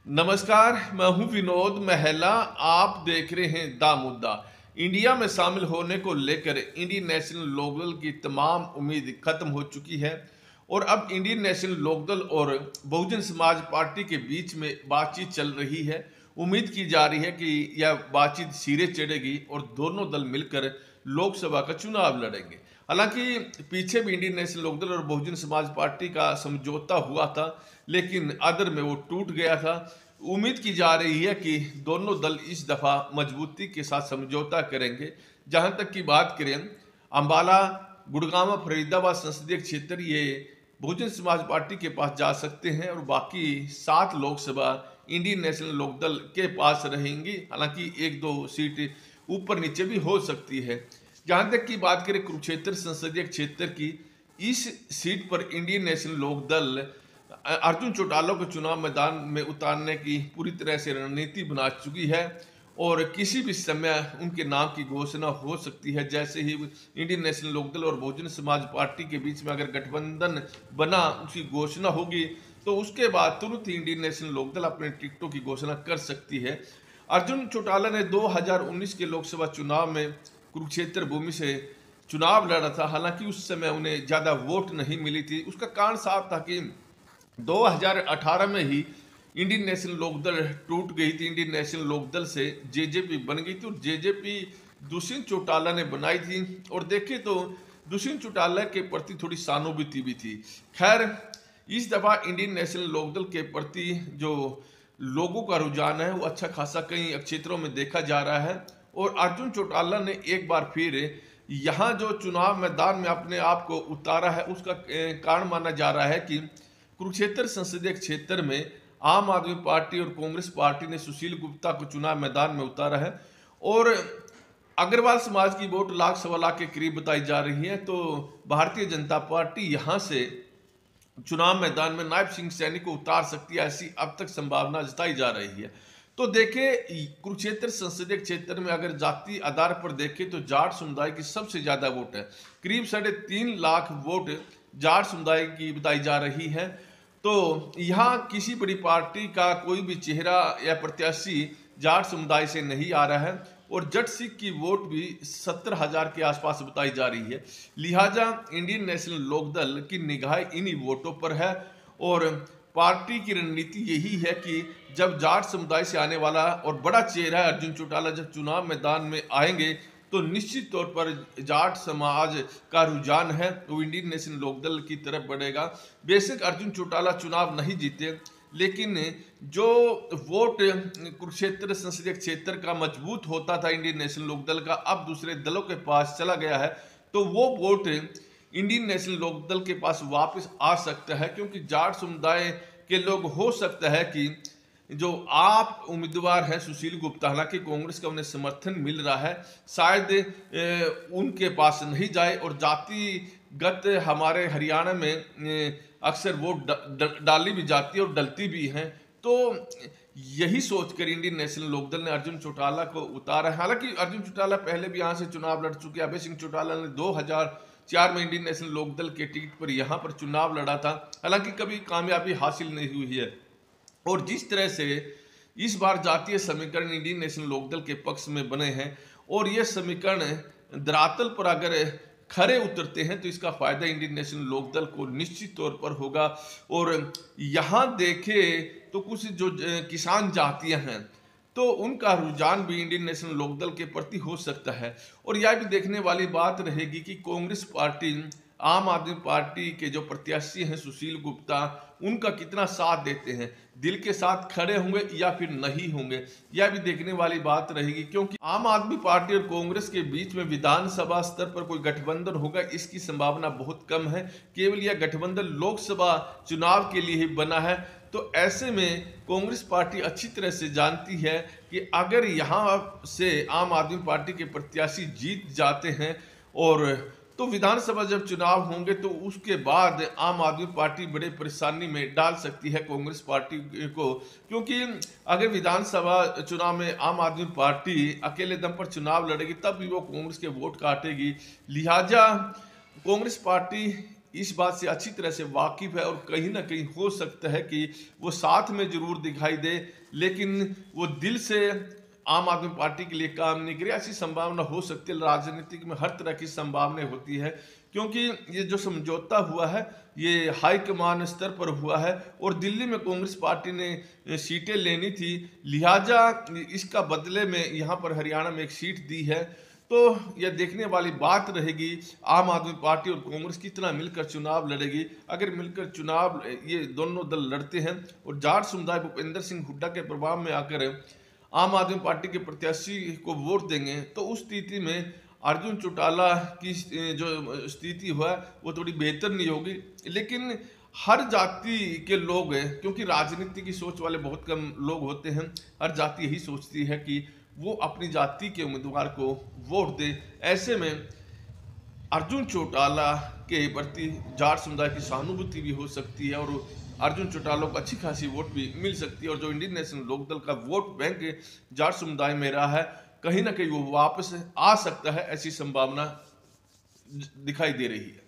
नमस्कार, मैं हूं विनोद महला। आप देख रहे हैं दा मुद्दा। इंडिया में शामिल होने को लेकर इंडियन नेशनल लोकदल की तमाम उम्मीद खत्म हो चुकी है और अब इंडियन नेशनल लोकदल और बहुजन समाज पार्टी के बीच में बातचीत चल रही है। उम्मीद की जा रही है कि यह बातचीत सिरे चढ़ेगी और दोनों दल मिलकर लोकसभा का चुनाव लड़ेंगे। हालांकि पीछे भी इंडियन नेशनल लोकदल और बहुजन समाज पार्टी का समझौता हुआ था, लेकिन आदर में वो टूट गया था। उम्मीद की जा रही है कि दोनों दल इस दफा मजबूती के साथ समझौता करेंगे। जहां तक की बात करें, अंबाला, गुड़गांव, फरीदाबाद संसदीय क्षेत्र ये बहुजन समाज पार्टी के पास जा सकते हैं और बाकी 7 लोकसभा इंडियन नेशनल लोकदल के पास रहेंगी। हालांकि एक दो सीट ऊपर नीचे भी हो सकती है। जहां तक की बात करें कुरुक्षेत्र संसदीय क्षेत्र की, इस सीट पर इंडियन नेशनल लोकदल अर्जुन चौटाला को चुनाव मैदान में उतारने की पूरी तरह से रणनीति बना चुकी है और किसी भी समय उनके नाम की घोषणा हो सकती है। जैसे ही इंडियन नेशनल लोकदल और बहुजन समाज पार्टी के बीच में अगर गठबंधन बना, उसकी घोषणा होगी, तो उसके बाद तुरंत ही इंडियन नेशनल लोकदल अपने टिकटों की घोषणा कर सकती है। अर्जुन चौटाला ने 2019 के लोकसभा चुनाव में कुरुक्षेत्र भूमि से चुनाव लड़ा था। हालांकि उस समय उन्हें ज्यादा वोट नहीं मिली थी। उसका कारण साफ था कि 2018 में ही इंडियन नेशनल लोकदल टूट गई थी। इंडियन नेशनल लोकदल से जेजेपी बन गई थी और जेजेपी दुष्यंत चौटाला ने बनाई थी। और देखें तो दुष्यंत चौटाला के प्रति थोड़ी सहानुभूति भी थी। खैर, इस दफा इंडियन नेशनल लोकदल के प्रति जो लोगों का रुझान है वो अच्छा खासा कई क्षेत्रों में देखा जा रहा है और अर्जुन चौटाला ने एक बार फिर यहाँ जो चुनाव मैदान में अपने आप को उतारा है, उसका कारण माना जा रहा है कि कुरुक्षेत्र संसदीय क्षेत्र में आम आदमी पार्टी और कांग्रेस पार्टी ने सुशील गुप्ता को चुनाव मैदान में उतारा है और अग्रवाल समाज की वोट लाख सवा लाख के करीब बताई जा रही है। तो भारतीय जनता पार्टी यहां से चुनाव मैदान में नायब सिंह सैनी को उतार सकती है, ऐसी अब तक संभावना जताई जा रही है। तो देखें, कुरुक्षेत्र संसदीय क्षेत्र में अगर जाति आधार पर देखें तो जाट समुदाय की सबसे ज्यादा वोट है। करीब 3.5 लाख वोट जाट समुदाय की बताई जा रही है। तो यहाँ किसी बड़ी पार्टी का कोई भी चेहरा या प्रत्याशी जाट समुदाय से नहीं आ रहा है और जट सिख की वोट भी 70,000 के आसपास बताई जा रही है। लिहाजा इंडियन नेशनल लोकदल की निगाह इन्हीं वोटों पर है और पार्टी की रणनीति यही है कि जब जाट समुदाय से आने वाला और बड़ा चेहरा अर्जुन चौटाला जब चुनाव मैदान में आएंगे तो निश्चित तौर पर जाट समाज का रुझान है वो इंडियन नेशनल लोकदल की तरफ बढ़ेगा। बेशक अर्जुन चौटाला चुनाव नहीं जीते, लेकिन जो वोट कुरुक्षेत्र संसदीय क्षेत्र का मजबूत होता था इंडियन नेशनल लोकदल का, अब दूसरे दलों के पास चला गया है। तो वो वोट इंडियन नेशनल लोकदल के पास वापस आ सकता है, क्योंकि जाट समुदाय के लोग हो सकता है कि जो आप उम्मीदवार हैं सुशील गुप्ता, हालांकि कांग्रेस का उन्हें समर्थन मिल रहा है, शायद उनके पास नहीं जाए और जातिगत हमारे हरियाणा में अक्सर वोट डाली भी जाती है और डलती भी हैं। तो यही सोचकर इंडियन नेशनल लोकदल ने अर्जुन चौटाला को उतारा है। हालांकि अर्जुन चौटाला पहले भी यहाँ से चुनाव लड़ चुके हैं। अभय सिंह चौटाला ने 2004 में इंडियन नेशनल लोकदल के टिकट पर यहाँ पर चुनाव लड़ा था, हालांकि कभी कामयाबी हासिल नहीं हुई है। और जिस तरह से इस बार जातीय समीकरण इंडियन नेशनल लोकदल के पक्ष में बने हैं और ये समीकरण धरातल पर अगर खरे उतरते हैं तो इसका फायदा इंडियन नेशनल लोकदल को निश्चित तौर पर होगा। और यहाँ देखें तो कुछ जो किसान जातियां हैं तो उनका रुझान भी इंडियन नेशनल लोकदल के प्रति हो सकता है। और यह भी देखने वाली बात रहेगी कि कांग्रेस पार्टी, आम आदमी पार्टी के जो प्रत्याशी हैं सुशील गुप्ता, उनका कितना साथ देते हैं, दिल के साथ खड़े होंगे या फिर नहीं होंगे, यह भी देखने वाली बात रहेगी। क्योंकि आम आदमी पार्टी और कांग्रेस के बीच में विधानसभा स्तर पर कोई गठबंधन होगा, इसकी संभावना बहुत कम है। केवल यह गठबंधन लोकसभा चुनाव के लिए ही बना है। तो ऐसे में कांग्रेस पार्टी अच्छी तरह से जानती है कि अगर यहाँ से आम आदमी पार्टी के प्रत्याशी जीत जाते हैं और तो विधानसभा जब चुनाव होंगे तो उसके बाद आम आदमी पार्टी बड़े परेशानी में डाल सकती है कांग्रेस पार्टी को। क्योंकि अगर विधानसभा चुनाव में आम आदमी पार्टी अकेले दम पर चुनाव लड़ेगी तब भी वो कांग्रेस के वोट काटेगी। लिहाजा कांग्रेस पार्टी इस बात से अच्छी तरह से वाकिफ है और कहीं ना कहीं हो सकता है कि वो साथ में जरूर दिखाई दे, लेकिन वो दिल से आम आदमी पार्टी के लिए काम नहीं करे, ऐसी संभावना हो सकती है। राजनीति में हर तरह की संभावनाएं होती है, क्योंकि ये जो समझौता हुआ है ये हाईकमान स्तर पर हुआ है और दिल्ली में कांग्रेस पार्टी ने सीटें लेनी थी, लिहाजा इसका बदले में यहाँ पर हरियाणा में एक सीट दी है। तो यह देखने वाली बात रहेगी आम आदमी पार्टी और कांग्रेस कितना मिलकर चुनाव लड़ेगी। अगर मिलकर चुनाव ये दोनों दल लड़ते हैं और जाट समुदाय भूपेंद्र सिंह हुड्डा के प्रभाव में आकर आम आदमी पार्टी के प्रत्याशी को वोट देंगे, तो उस स्थिति में अर्जुन चौटाला की जो स्थिति हुआ वो थोड़ी बेहतर नहीं होगी। लेकिन हर जाति के लोग हैं, क्योंकि राजनीति की सोच वाले बहुत कम लोग होते हैं, हर जाति यही सोचती है कि वो अपनी जाति के उम्मीदवार को वोट दे। ऐसे में अर्जुन चौटाला के प्रति जाट समुदाय की सहानुभूति भी हो सकती है और अर्जुन चौटाला को अच्छी खासी वोट भी मिल सकती है और जो इंडियन नेशनल लोकदल का वोट बैंक जाट समुदाय में रहा है, कहीं ना कहीं वो वापस आ सकता है, ऐसी संभावना दिखाई दे रही है।